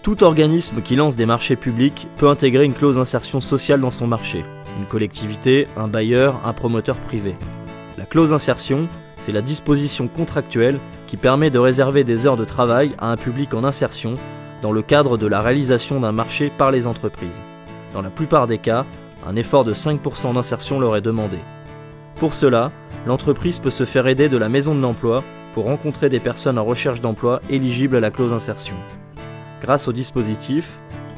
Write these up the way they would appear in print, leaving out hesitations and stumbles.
Tout organisme qui lance des marchés publics peut intégrer une clause d'insertion sociale dans son marché. Une collectivité, un bailleur, un promoteur privé. La clause d'insertion, c'est la disposition contractuelle qui permet de réserver des heures de travail à un public en insertion dans le cadre de la réalisation d'un marché par les entreprises. Dans la plupart des cas, un effort de 5% d'insertion leur est demandé. Pour cela, l'entreprise peut se faire aider de la maison de l'emploi pour rencontrer des personnes en recherche d'emploi éligibles à la clause d'insertion. Grâce au dispositif,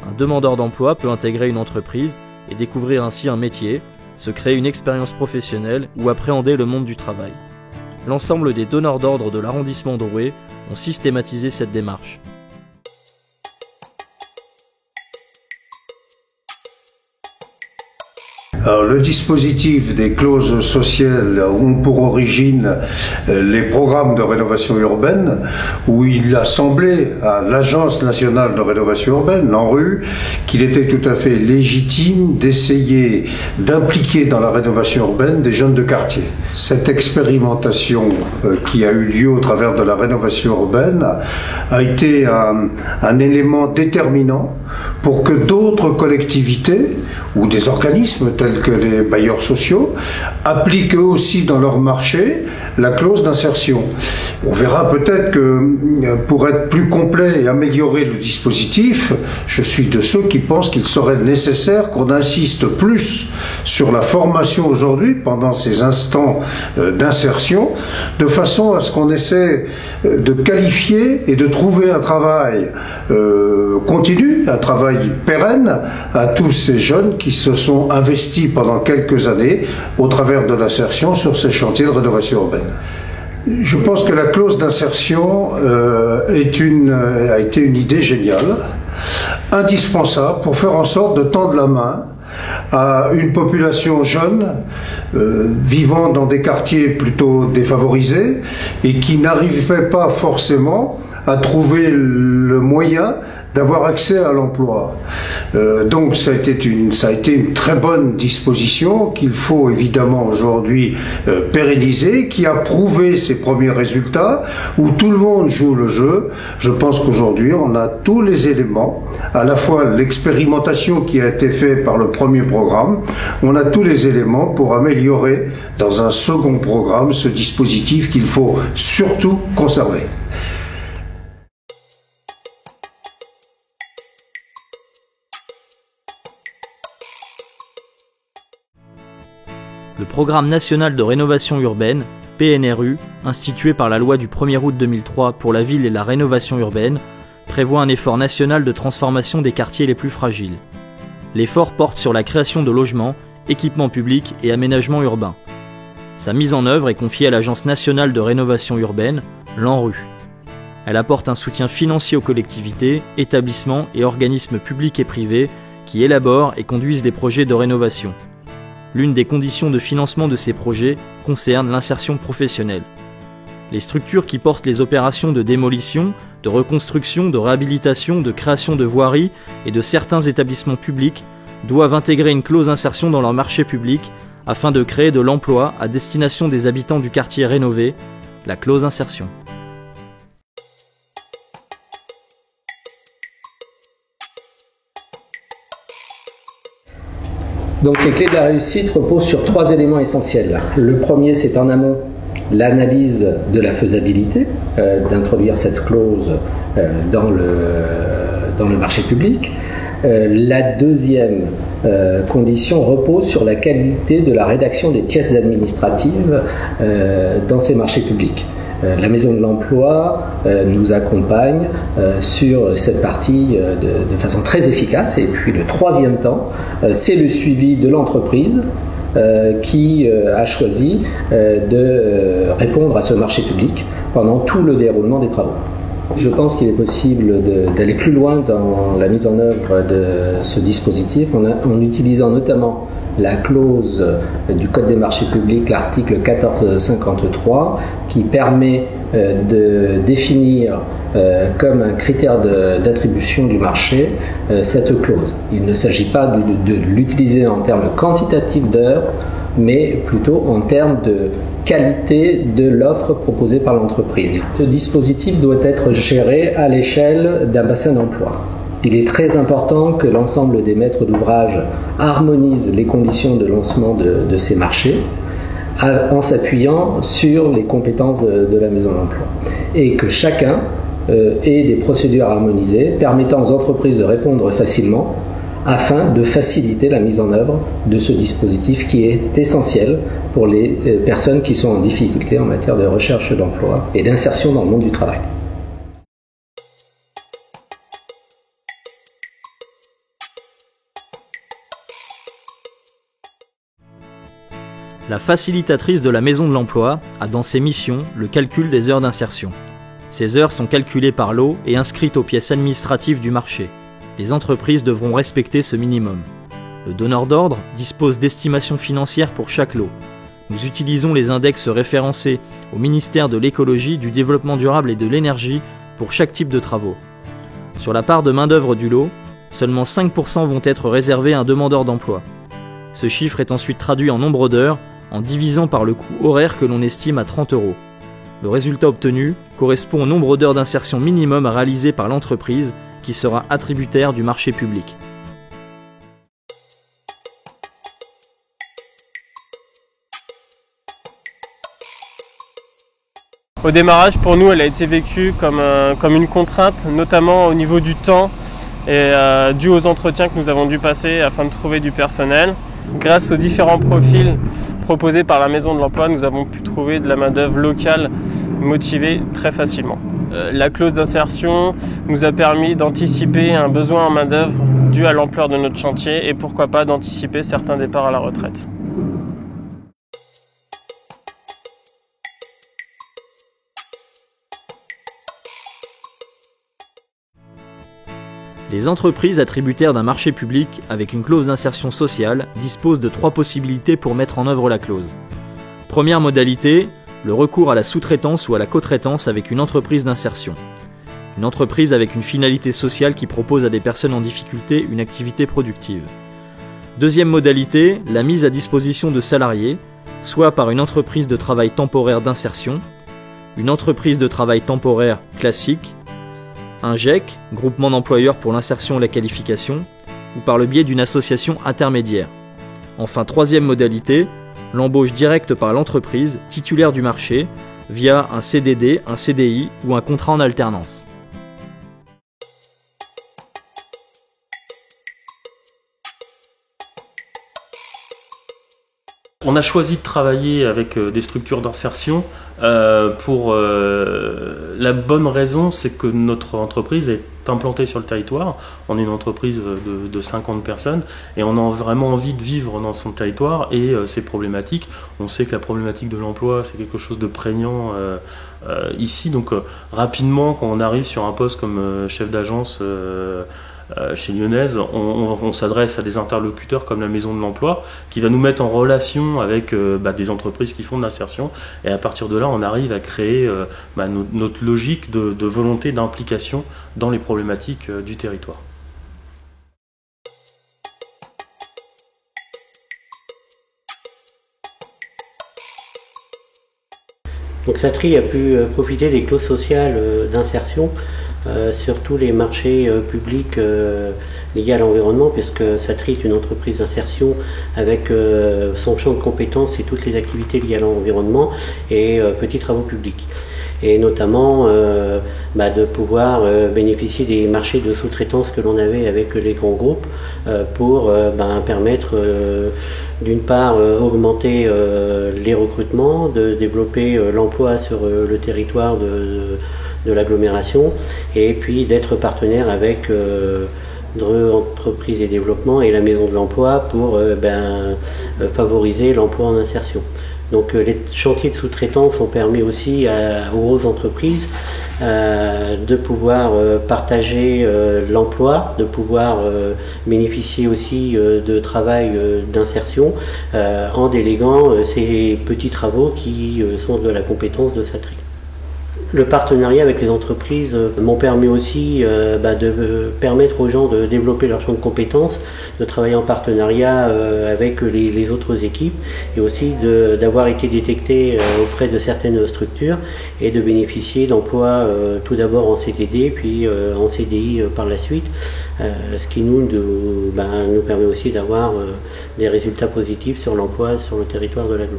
un demandeur d'emploi peut intégrer une entreprise et découvrir ainsi un métier, se créer une expérience professionnelle ou appréhender le monde du travail. L'ensemble des donneurs d'ordre de l'arrondissement d'Oué ont systématisé cette démarche. Alors, le dispositif des clauses sociales ont pour origine les programmes de rénovation urbaine, où il a semblé à l'Agence nationale de rénovation urbaine, l'ANRU, qu'il était tout à fait légitime d'essayer d'impliquer dans la rénovation urbaine des jeunes de quartier. Cette expérimentation qui a eu lieu au travers de la rénovation urbaine a été un élément déterminant pour que d'autres collectivités ou des organismes tels que les bailleurs sociaux appliquent eux aussi dans leur marché la clause d'insertion. On verra peut-être que pour être plus complet et améliorer le dispositif, je suis de ceux qui pensent qu'il serait nécessaire qu'on insiste plus sur la formation aujourd'hui pendant ces instants d'insertion, de façon à ce qu'on essaie de qualifier et de trouver un travail continu, un travail pérenne à tous ces jeunes qui se sont investis pendant quelques années au travers de l'insertion sur ces chantiers de rénovation urbaine. Je pense que la clause d'insertion a été une idée géniale, indispensable pour faire en sorte de tendre la main à une population jeune vivant dans des quartiers plutôt défavorisés et qui n'arrivait pas forcément à trouver le moyen d'avoir accès à l'emploi. Donc ça a été une très bonne disposition qu'il faut évidemment aujourd'hui pérenniser, qui a prouvé ses premiers résultats, où tout le monde joue le jeu. Je pense qu'aujourd'hui on a tous les éléments, à la fois l'expérimentation qui a été faite par le premier programme, on a tous les éléments pour améliorer dans un second programme ce dispositif qu'il faut surtout conserver. Le Programme national de rénovation urbaine, PNRU, institué par la loi du 1er août 2003 pour la ville et la rénovation urbaine, prévoit un effort national de transformation des quartiers les plus fragiles. L'effort porte sur la création de logements, équipements publics et aménagements urbains. Sa mise en œuvre est confiée à l'Agence nationale de rénovation urbaine, l'ANRU. Elle apporte un soutien financier aux collectivités, établissements et organismes publics et privés qui élaborent et conduisent les projets de rénovation. L'une des conditions de financement de ces projets concerne l'insertion professionnelle. Les structures qui portent les opérations de démolition, de reconstruction, de réhabilitation, de création de voiries et de certains établissements publics doivent intégrer une clause d'insertion dans leur marché public afin de créer de l'emploi à destination des habitants du quartier rénové, la clause d'insertion. Donc les clés de la réussite reposent sur 3 éléments essentiels. Le premier, c'est en amont l'analyse de la faisabilité, d'introduire cette clause dans le marché public. La deuxième condition repose sur la qualité de la rédaction des pièces administratives dans ces marchés publics. La Maison de l'Emploi nous accompagne sur cette partie de façon très efficace. Et puis le troisième temps, c'est le suivi de l'entreprise qui a choisi de répondre à ce marché public pendant tout le déroulement des travaux. Je pense qu'il est possible d'aller plus loin dans la mise en œuvre de ce dispositif en utilisant notamment la clause du Code des marchés publics, l'article 1453, qui permet de définir comme un critère d'attribution du marché cette clause. Il ne s'agit pas de l'utiliser en termes quantitatifs d'heures, mais plutôt en termes de qualité de l'offre proposée par l'entreprise. Ce dispositif doit être géré à l'échelle d'un bassin d'emploi. Il est très important que l'ensemble des maîtres d'ouvrage harmonisent les conditions de lancement de ces marchés en s'appuyant sur les compétences de la Maison de l'Emploi. Et que chacun ait des procédures harmonisées permettant aux entreprises de répondre facilement afin de faciliter la mise en œuvre de ce dispositif qui est essentiel pour les personnes qui sont en difficulté en matière de recherche d'emploi et d'insertion dans le monde du travail. La facilitatrice de la Maison de l'Emploi a dans ses missions le calcul des heures d'insertion. Ces heures sont calculées par lot et inscrites aux pièces administratives du marché. Les entreprises devront respecter ce minimum. Le donneur d'ordre dispose d'estimations financières pour chaque lot. Nous utilisons les index référencés au ministère de l'Écologie, du Développement durable et de l'Énergie pour chaque type de travaux. Sur la part de main-d'œuvre du lot, seulement 5% vont être réservés à un demandeur d'emploi. Ce chiffre est ensuite traduit en nombre d'heures en divisant par le coût horaire que l'on estime à 30 €. Le résultat obtenu correspond au nombre d'heures d'insertion minimum à réaliser par l'entreprise qui sera attributaire du marché public. Au démarrage, pour nous, elle a été vécue comme une contrainte, notamment au niveau du temps et dû aux entretiens que nous avons dû passer afin de trouver du personnel. Grâce aux différents profils proposés par la Maison de l'Emploi, nous avons pu trouver de la main-d'œuvre locale motivée très facilement. La clause d'insertion nous a permis d'anticiper un besoin en main-d'œuvre dû à l'ampleur de notre chantier et pourquoi pas d'anticiper certains départs à la retraite. Les entreprises attributaires d'un marché public avec une clause d'insertion sociale disposent de 3 possibilités pour mettre en œuvre la clause. Première modalité, le recours à la sous-traitance ou à la co-traitance avec une entreprise d'insertion. Une entreprise avec une finalité sociale qui propose à des personnes en difficulté une activité productive. Deuxième modalité, la mise à disposition de salariés, soit par une entreprise de travail temporaire d'insertion, une entreprise de travail temporaire classique, un GEC, groupement d'employeurs pour l'insertion et la qualification, ou par le biais d'une association intermédiaire. Enfin, troisième modalité, l'embauche directe par l'entreprise titulaire du marché via un CDD, un CDI ou un contrat en alternance. On a choisi de travailler avec des structures d'insertion pour la bonne raison, c'est que notre entreprise est implantée sur le territoire. On est une entreprise de 50 personnes et on a vraiment envie de vivre dans son territoire et ses problématiques. On sait que la problématique de l'emploi, c'est quelque chose de prégnant ici. Donc rapidement, quand on arrive sur un poste comme chef d'agence chez Lyonnaise, on s'adresse à des interlocuteurs comme la Maison de l'Emploi qui va nous mettre en relation avec des entreprises qui font de l'insertion et à partir de là on arrive à créer notre logique de volonté d'implication dans les problématiques du territoire. Donc Satri a pu profiter des clauses sociales d'insertion sur tous les marchés publics liés à l'environnement, puisque Satri est une entreprise d'insertion avec son champ de compétences et toutes les activités liées à l'environnement et petits travaux publics. Et notamment de pouvoir bénéficier des marchés de sous-traitance que l'on avait avec les grands groupes pour permettre d'une part augmenter les recrutements, de développer l'emploi sur le territoire de l'agglomération et puis d'être partenaire avec Dreux Entreprises et Développement et la Maison de l'Emploi pour favoriser l'emploi en insertion. Donc les chantiers de sous-traitance ont permis aussi aux grosses entreprises de pouvoir partager l'emploi, de pouvoir bénéficier aussi de travail d'insertion en déléguant ces petits travaux qui sont de la compétence de Satri. Le partenariat avec les entreprises m'ont permis aussi de permettre aux gens de développer leur champ de compétences, de travailler en partenariat avec les autres équipes et aussi d'avoir été détecté auprès de certaines structures et de bénéficier d'emplois tout d'abord en CDD puis en CDI par la suite, ce qui nous permet aussi d'avoir des résultats positifs sur l'emploi sur le territoire de l'agglo.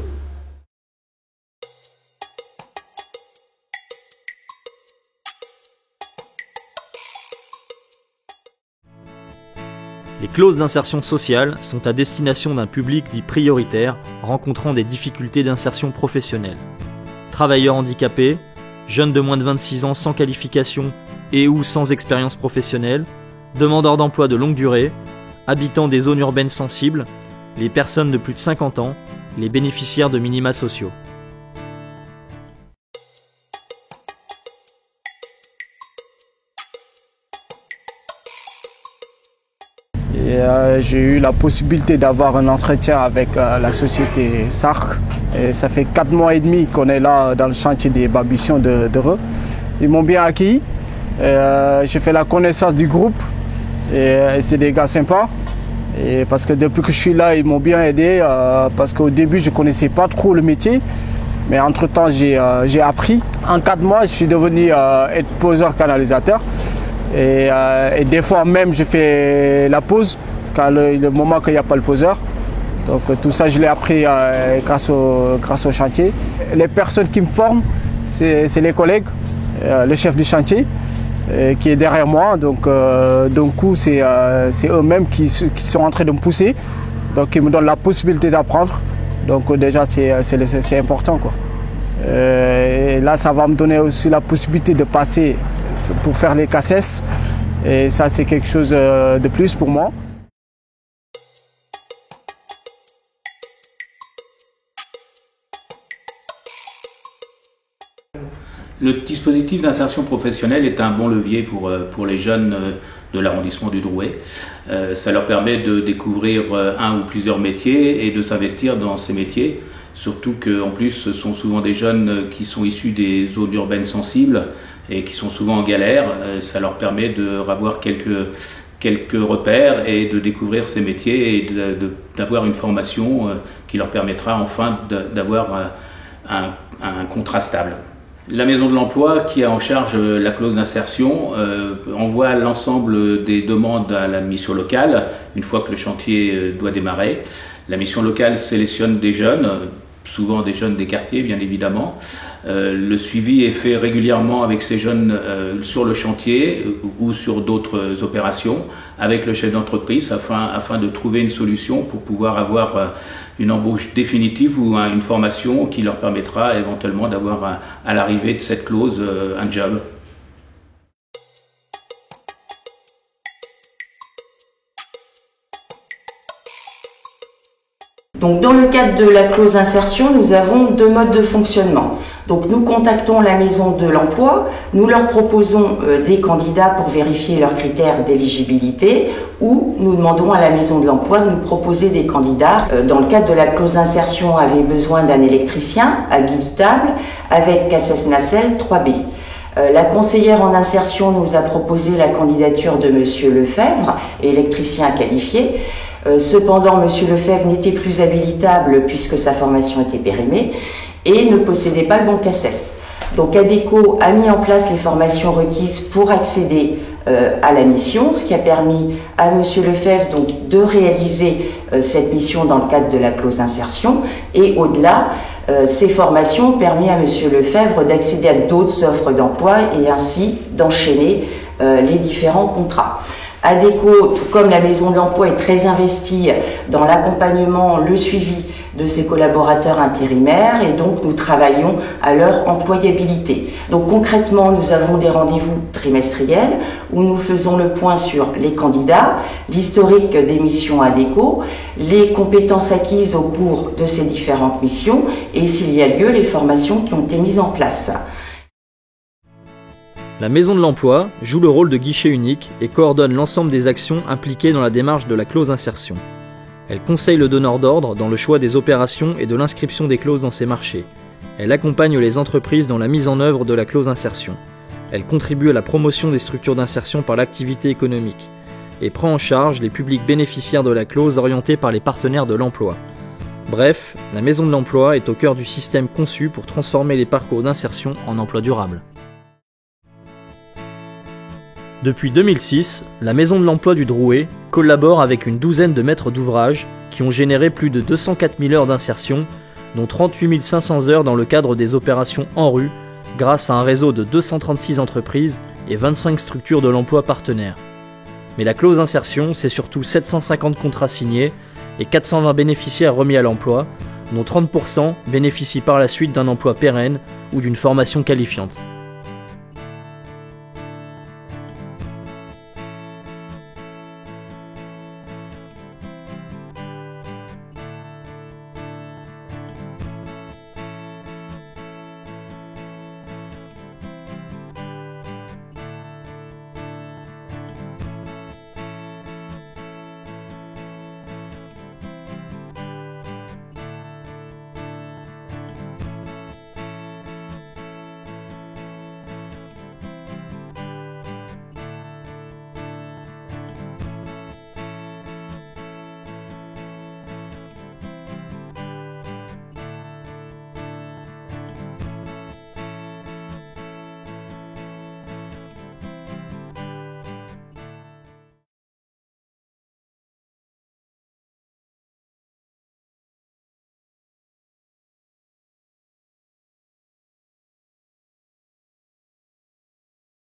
Les clauses d'insertion sociale sont à destination d'un public dit prioritaire rencontrant des difficultés d'insertion professionnelle. Travailleurs handicapés, jeunes de moins de 26 ans sans qualification et ou sans expérience professionnelle, demandeurs d'emploi de longue durée, habitants des zones urbaines sensibles, les personnes de plus de 50 ans, les bénéficiaires de minima sociaux. J'ai eu la possibilité d'avoir un entretien avec la société SARC. Et ça fait 4 mois et demi qu'on est là dans le chantier des Babichons de Dreux. Ils m'ont bien accueilli. J'ai fait la connaissance du groupe et c'est des gars sympas. Et parce que depuis que je suis là, ils m'ont bien aidé parce qu'au début, je ne connaissais pas trop le métier. Mais entre-temps, j'ai appris. En 4 mois, je suis devenu être poseur canalisateur. Et des fois même, je fais la pause quand le moment qu'il n'y a pas le poseur. Donc tout ça, je l'ai appris grâce au chantier. Les personnes qui me forment, c'est les collègues, le chef du chantier qui est derrière moi. Donc d'un coup, c'est eux-mêmes qui sont en train de me pousser. Donc ils me donnent la possibilité d'apprendre. Donc déjà, c'est important, quoi. Et là, ça va me donner aussi la possibilité de passer pour faire les CACES. Et ça, c'est quelque chose de plus pour moi. Le dispositif d'insertion professionnelle est un bon levier pour les jeunes de l'arrondissement du Drouais. Ça leur permet de découvrir un ou plusieurs métiers et de s'investir dans ces métiers. Surtout qu'en plus, ce sont souvent des jeunes qui sont issus des zones urbaines sensibles et qui sont souvent en galère. Ça leur permet d'avoir quelques repères et de découvrir ces métiers et d'avoir une formation qui leur permettra enfin d'avoir un contrat stable. La Maison de l'Emploi, qui a en charge la clause d'insertion, envoie l'ensemble des demandes à la mission locale une fois que le chantier doit démarrer. La mission locale sélectionne des jeunes, souvent des jeunes des quartiers bien évidemment. Le suivi est fait régulièrement avec ces jeunes sur le chantier ou sur d'autres opérations avec le chef d'entreprise afin de trouver une solution pour pouvoir avoir une embauche définitive ou une formation qui leur permettra éventuellement d'avoir à l'arrivée de cette clause un job. Donc, dans le cadre de la clause d'insertion, nous avons 2 modes de fonctionnement. Donc, nous contactons la Maison de l'Emploi, nous leur proposons des candidats pour vérifier leurs critères d'éligibilité ou nous demandons à la Maison de l'Emploi de nous proposer des candidats. Dans le cadre de la clause d'insertion, on avait besoin d'un électricien habilitable avec CACES Nacelle 3B. La conseillère en insertion nous a proposé la candidature de Monsieur Lefebvre, électricien qualifié. Cependant, M. Lefebvre n'était plus habilitable puisque sa formation était périmée et ne possédait pas le bon CACES. Donc ADECO a mis en place les formations requises pour accéder à la mission, ce qui a permis à M. Lefebvre donc, de réaliser cette mission dans le cadre de la clause d'insertion et au-delà, ces formations ont permis à M. Lefebvre d'accéder à d'autres offres d'emploi et ainsi d'enchaîner les différents contrats. ADECO, tout comme la Maison de l'Emploi, est très investie dans l'accompagnement, le suivi de ses collaborateurs intérimaires et donc nous travaillons à leur employabilité. Donc concrètement, nous avons des rendez-vous trimestriels où nous faisons le point sur les candidats, l'historique des missions ADECO, les compétences acquises au cours de ces différentes missions et s'il y a lieu, les formations qui ont été mises en place. La Maison de l'Emploi joue le rôle de guichet unique et coordonne l'ensemble des actions impliquées dans la démarche de la clause d'insertion. Elle conseille le donneur d'ordre dans le choix des opérations et de l'inscription des clauses dans ses marchés. Elle accompagne les entreprises dans la mise en œuvre de la clause insertion. Elle contribue à la promotion des structures d'insertion par l'activité économique et prend en charge les publics bénéficiaires de la clause orientés par les partenaires de l'emploi. Bref, la Maison de l'Emploi est au cœur du système conçu pour transformer les parcours d'insertion en emploi durable. Depuis 2006, la Maison de l'Emploi du Drouet collabore avec une douzaine de maîtres d'ouvrage qui ont généré plus de 204 000 heures d'insertion, dont 38 500 heures dans le cadre des opérations en rue, grâce à un réseau de 236 entreprises et 25 structures de l'emploi partenaires. Mais la clause insertion, c'est surtout 750 contrats signés et 420 bénéficiaires remis à l'emploi, dont 30% bénéficient par la suite d'un emploi pérenne ou d'une formation qualifiante.